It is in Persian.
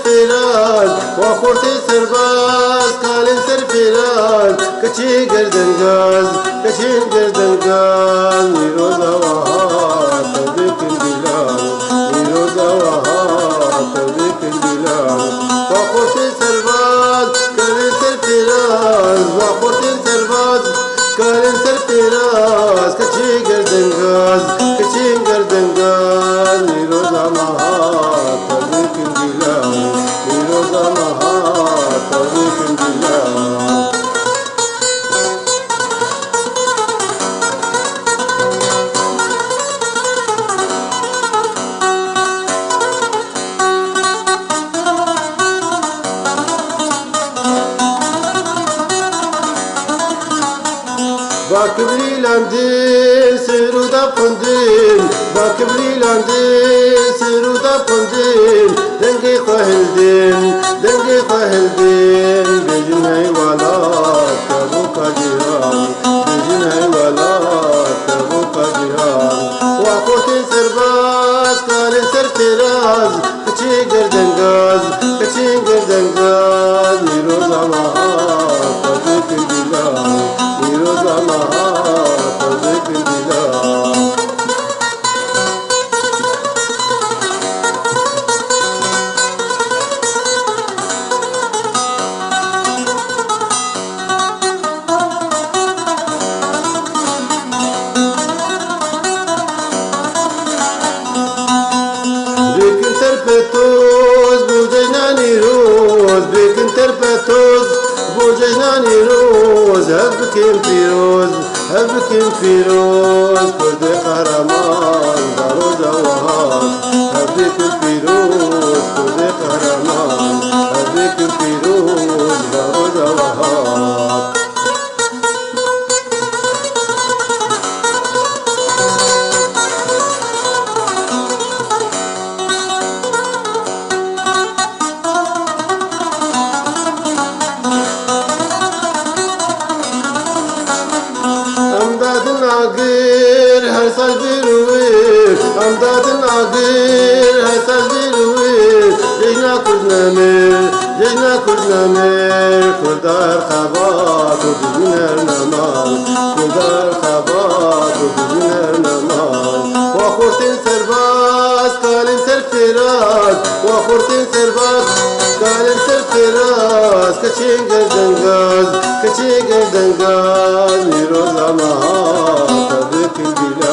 سرفراز وخورتي سرباز كالن سرفراز كشي قردن غاز كشي قردن غاز ميروزا وها تبيك البلاد ميروزا وها تبيك البلاد وخورتي سرباز كالن سرفراز وخورتي سرباز كالن سرفراز كشي قردن غاز كشي قردن غاز ميروزا وها تبيك البلاد ميروزا وها تبيك البلاد باكبلي لاندين سيرو دا قندين باكبلي لاندين سيرو دا قندين دنگي خهلدين دنگي خهلدين بجنهي ولا تبوك جيران بجنهي ولا تبوك جيران وقوتين سرباز كالين سرفراز كشي قردن غاز كشي قردن غاز ميروزا وها تبيك البلاد ميروزا وها تبيك البلاد بيكن تربتوز بوجيناني روز بيكن تربتوز بوجيناني روز هبكين فيروز هبكين فيروز كرد قهرمان داروزا وهاب هبكين فيروز كرد قهرمان هبكين فيروز داروزا وهاب ناقير هسال بيروير امداد ناقير هسال بيروير جينا كلنا مير جينا كلنا مير كردار خبات ودجنر نمال كردار خبات ودجنر نمال وخورتين سرباز كالين سرفراز وخورتين سرباز كالين سرفراز كشين قردن غاز كشي قردن غاز ميروزا وها تبيك البلاد